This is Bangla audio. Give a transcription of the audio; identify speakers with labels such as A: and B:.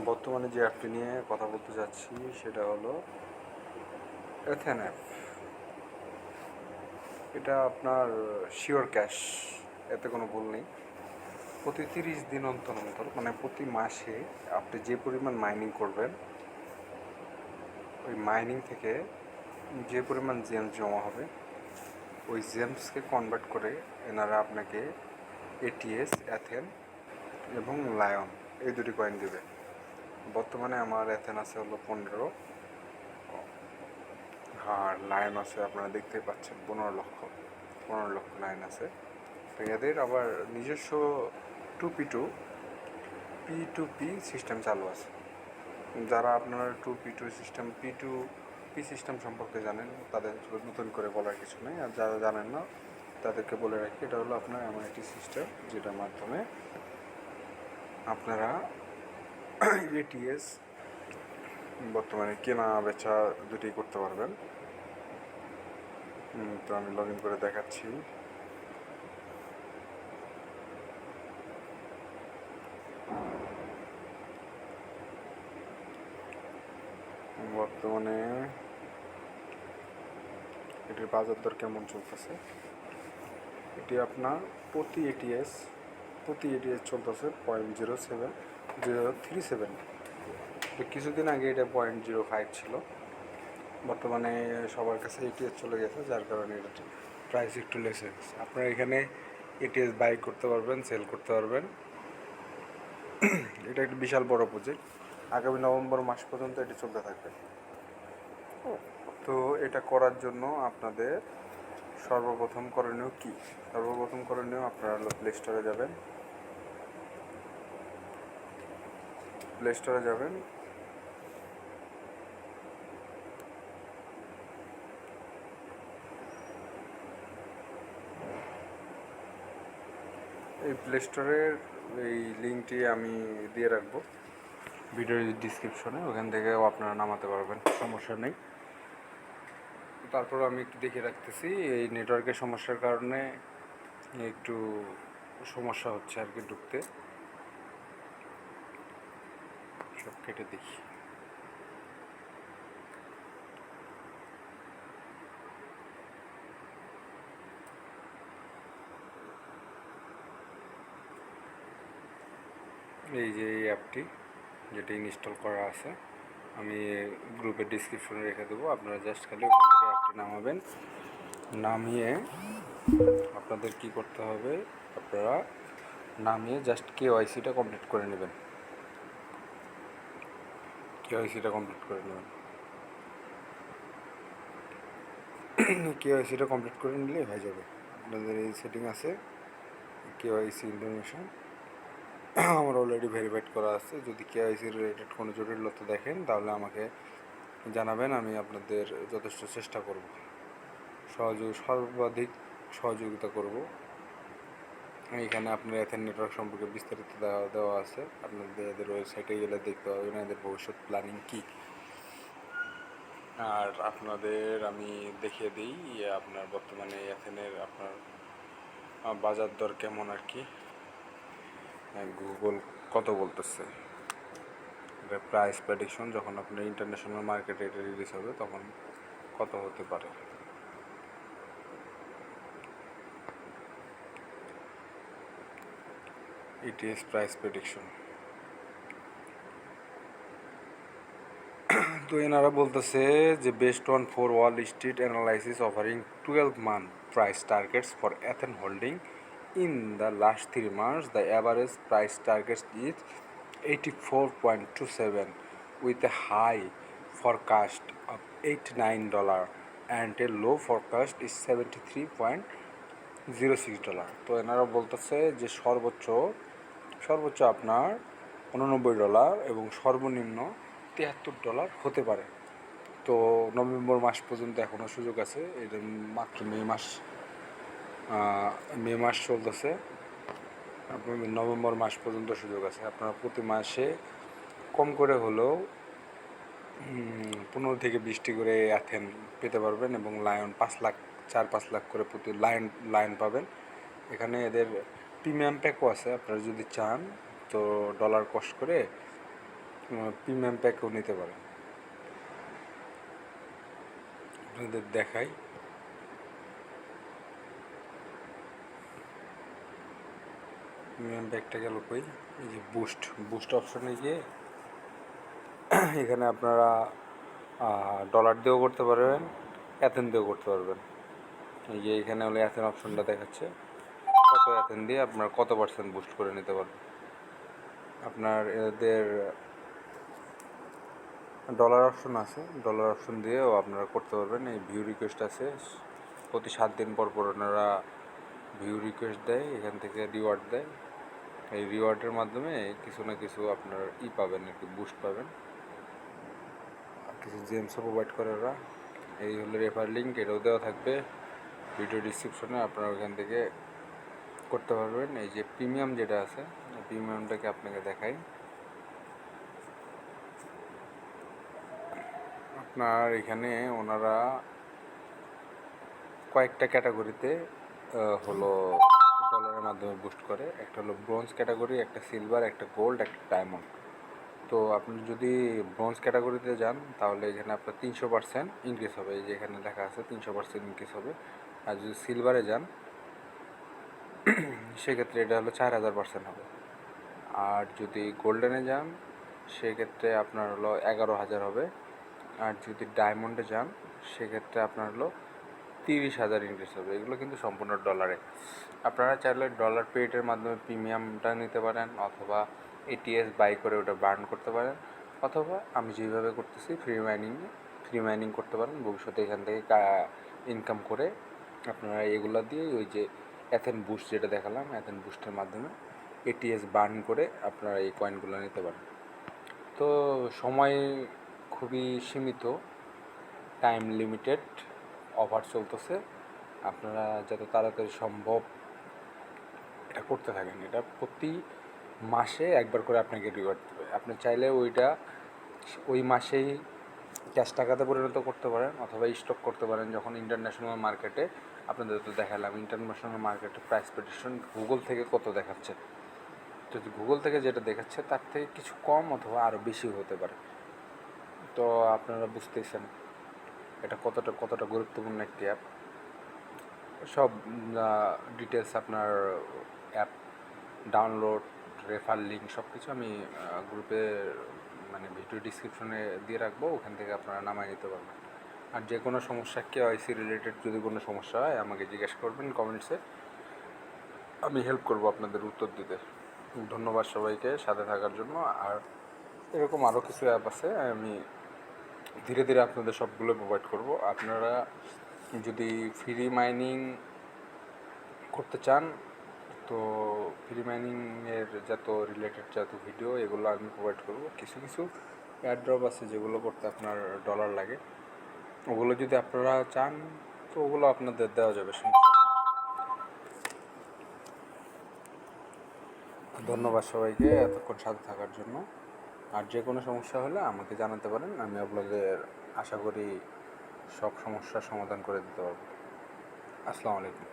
A: বর্তমানে যে অ্যাপটি নিয়ে কথা বলতে যাচ্ছি সেটা হলো এথেন অ্যাপ। এটা আপনার শিওর ক্যাশ, এতে কোনো ভুল নেই। প্রতি 30 দিন অন্তর অন্তর, মানে প্রতি মাসে আপনি যে পরিমাণ মাইনিং করবেন, ওই মাইনিং থেকে যে পরিমাণ জেমস জমা হবে, ওই জেমসকে কনভার্ট করে এনারা আপনাকে এটিএস, অ্যাথেন এবং লায়ন, এই দুটি কয়েন দেবে। বর্তমানে আমার অ্যাথেন আছে হলো 15, আর লায়ন আছে আপনারা দেখতেই পাচ্ছেন 15 লক্ষ লাইন আছে। তো এদের আবার নিজস্ব 2P2 P2P সিস্টেম চালু আছে। যারা আপনারা 2P2 সিস্টেম, P2P সিস্টেম সম্পর্কে জানেন তাদের নতুন করে বলার কিছু নেই, আর যারা জানেন না তাদেরকে বলে রাখি, এটা হলো আপনার এমন একটি সিস্টেম যেটার মাধ্যমে আপনারা এটিএস বর্তমানে কেনা বেচা দুটি করতে পারবেন। তো আমি লগ ইন করে দেখাচ্ছি। বর্তমানে এটির বাজার দর কেমন চলতেছে, এটি আপনার প্রতি এটিএস চলতেছে 0.07037। তো কিছুদিন আগে এটা 0.05 ছিল। বর্তমানে সবার কাছে এটিএস চলে গেছে, যার কারণে এটা প্রাইস একটু লেস হয়ে গেছে। আপনারা এখানে এটিএস বাই করতে পারবেন, সেল করতে পারবেন। এটা একটা বিশাল বড় প্রজেক্ট, আগামী নভেম্বর মাস পর্যন্ত এটি চলতে থাকবে। তো এটা করার জন্য আপনাদের সর্বপ্রথম করণীয় কি? সর্বপ্রথম করণীয় আপনারা প্লে স্টোরে যাবেন। এই প্লে স্টোরের এই লিঙ্কটি আমি দিয়ে রাখবো ভিডিওর ডিসক্রিপশনে, ওখান থেকেও আপনারা নামাতে পারবেন, সমস্যা নেই। তারপর আমি একটু দেখে রাখতেছি, এই নেটওয়ার্কের সমস্যার কারণে একটু সমস্যা হচ্ছে আর কি ঢুকতে। সব কেটে দেখি। এই যে এই অ্যাপটি যেটি ইনস্টল করা আছে, আমি গ্রুপের ডিসক্রিপশনে রেখে দেবো। আপনারা জাস্ট খালি ওখান থেকে অ্যাপটি নামাবেন। নামিয়ে আপনাদের কি করতে হবে, আপনারা নামিয়ে জাস্ট কেওয়াইসিটা কমপ্লিট করে নেবেন। কেওয়াইসিটা কমপ্লিট করে নিলেই হয়ে যাবে। আপনাদের এই সেটিং আছে কেওয়াইসি ইনফরমেশন, আমার অলরেডি ভেরিফাইড করা আছে। যদি কেওয়াইসি রিলেটেড কোনো জটিলতা দেখেন তাহলে আমাকে জানাবেন, আমি আপনাদের যথেষ্ট চেষ্টা করব, সর্বাধিক সহযোগিতা করব। এখানে আপনার এথেন নেটওয়ার্ক সম্পর্কে বিস্তারিত দেওয়া আছে, আপনাদের এদের ওয়েবসাইটে গেলে দেখতে পাবেন এদের ভবিষ্যৎ প্ল্যানিং কী। আর আপনাদের আমি দেখিয়ে দিই আপনার বর্তমানে এথেনের আপনার বাজার দর কেমন আর কি, গুগল কত বলতেছে। এটা প্রাইস প্রেডিকশন, যখন আপনার ইন্টারন্যাশনাল মার্কেটে এটা রিলিজ হবে তখন কত হতে পারে। Its price prediction. তো এনারা বলতেছে যে based on 4 Wall Street analysis offering 12-month price targets for Athene Holding in the last 3 months, the average price targets is 84.27 with a high forecast of $89 and a low forecast is $73.06। তো এনারা বলতেছে যে সর্বোচ্চ আপনার $89 এবং সর্বনিম্ন $73 হতে পারে। তো নভেম্বর মাস পর্যন্ত এখনও সুযোগ আছে, এটা মাত্র মে মাস চলতেছে, নভেম্বর মাস পর্যন্ত সুযোগ আছে। আপনারা প্রতি মাসে কম করে হলেও 15 থেকে 20টি করে অ্যাথেন পেতে পারবেন এবং লায়ন 4-5 লাখ করে প্রতি লায়ন পাবেন। এখানে এদের প্রিমিয়াম প্যাকও আছে, আপনারা যদি চান তো ডলার কস্ট করে প্রিমিয়াম প্যাকেও নিতে পারেন। আপনাদের দেখাই, প্রিমিয়াম প্যাকটা গেল কই, এই যে বুস্ট অপশনে গিয়ে এখানে আপনারা ডলার দিয়েও করতে পারবেন, অ্যাথেন দিয়েও করতে পারবেন। এই যে এখানে হলে অ্যাথেন অপশনটা দেখাচ্ছে, কত অ্যাথেন দিয়ে আপনার কত পার্সেন্ট বুস্ট করে নিতে পারবেন। আপনার এদের ডলার অপশন আছে, ডলার অপশন দিয়েও আপনারা করতে পারবেন। এই ভিউ রিকোয়েস্ট আছে, প্রতি 7 দিন পর পর ওনারা ভিউ রিকোয়েস্ট দেয়, এখান থেকে রিওয়ার্ড দেয়। এই রিওয়ার্ডের মাধ্যমে কিছু না কিছু আপনার পাবেন, আর কি বুস্ট পাবেন, কিছু জেমসও প্রোভাইড করে ওরা। এই হলো রেফার লিঙ্ক, এটাও দেওয়া থাকবে ভিডিও ডিসক্রিপশনে, আপনারা ওখান থেকে করতে পারবেন। এই যে প্রিমিয়াম যেটা আছে, প্রিমিয়ামটাকে আপনাকে দেখাই। আপনার এখানে ওনারা কয়েকটা ক্যাটাগরিতে হলো ডলারের মাধ্যমে বুস্ট করে। একটা হলো ব্রোঞ্জ ক্যাটাগরি, একটা সিলভার, একটা গোল্ড, একটা ডায়মন্ড। তো আপনি যদি ব্রোঞ্জ ক্যাটাগরিতে যান তাহলে এখানে আপনার 300% ইনক্রিজ হবে, এই যে এখানে লেখা আছে 300% ইনক্রিজ হবে। আর যদি সিলভারে যান সেক্ষেত্রে এটা হলো 4000% হবে। আর যদি গোল্ডেনে যান সেক্ষেত্রে আপনার হলো 11,000 হবে। আর যদি ডায়মন্ডে যান সেক্ষেত্রে আপনার হলো 30,000 ইনক্রিজ হবে। এগুলো কিন্তু সম্পূর্ণ ডলারে। আপনারা চাইলে ডলার পেইডের মাধ্যমে প্রিমিয়ামটা নিতে পারেন, অথবা এটিএস বাই করে ওটা বার্ন করতে পারেন, অথবা আমি যেভাবে করতেছি ফ্রি মাইনিং করতে পারেন। ভবিষ্যতে এখান থেকে ইনকাম করে আপনারা এগুলো দিয়ে ওই যে অ্যাথেন বুস্ট যেটা দেখালাম, অ্যাথেন বুস্টের মাধ্যমে এটিএস বার্ন করে আপনারা এই কয়েনগুলো নিতে পারেন। তো সময় খুবই সীমিত, টাইম লিমিটেড অফার চলতেছে। আপনারা যত তাড়াতাড়ি সম্ভব এটা করতে থাকেন। এটা প্রতি মাসে একবার করে আপনাকে রিওয়ার্ড দেবে। আপনি চাইলে ওই মাসেই ক্যাশ টাকাতে পরিণত করতে পারেন, অথবা স্টক করতে পারেন। যখন ইন্টারন্যাশনাল মার্কেটে, আপনাদের তো দেখালাম ইন্টারন্যাশনাল মার্কেটে প্রাইস প্রেডিকশন গুগল থেকে কত দেখাচ্ছে, যদি গুগল থেকে যেটা দেখাচ্ছে তার থেকে কিছু কম অথবা আরও বেশি হতে পারে। তো আপনারা বুঝতেছেন এটা কতটা গুরুত্বপূর্ণ একটি অ্যাপ। সব ডিটেলস আপনার অ্যাপ ডাউনলোড, রেফার লিঙ্ক সব কিছু আমি গ্রুপে মানে ভিডিও ডিসক্রিপশনে দিয়ে রাখবো, ওখান থেকে আপনারা নামায় নিতে পারবেন। আর যে কোনো সমস্যা, কেওয়াইসি রিলেটেড যদি কোনো সমস্যা হয় আমাকে জিজ্ঞেস করবেন কমেন্টসে, আমি হেল্প করব আপনাদের উত্তর দিতে। ধন্যবাদ সবাইকে সাথে থাকার জন্য। আর এরকম আরও কিছু অ্যাপ আছে, আমি ধীরে ধীরে আপনাদের সবগুলো প্রোভাইড করব। আপনারা যদি ফ্রি মাইনিং করতে চান তো ফ্রি মাইনিংয়ের যত রিলেটেড যত ভিডিও এগুলো আমি প্রোভাইড করব। কিছু কিছু এয়ারড্রপ আছে যেগুলো করতে আপনার ডলার লাগে, ওগুলো যদি আপনারা চান তো ওগুলো আপনাদের দেওয়া যাবে, সমস্যা নেই। ধন্যবাদ সবাইকে এতক্ষণ সাথে থাকার জন্য। আর যে কোনো সমস্যা হলে আমাকে জানাতে পারেন, আমি আপনাদের আশা করি সব সমস্যার সমাধান করে দিতে পারবো। আসসালামু আলাইকুম।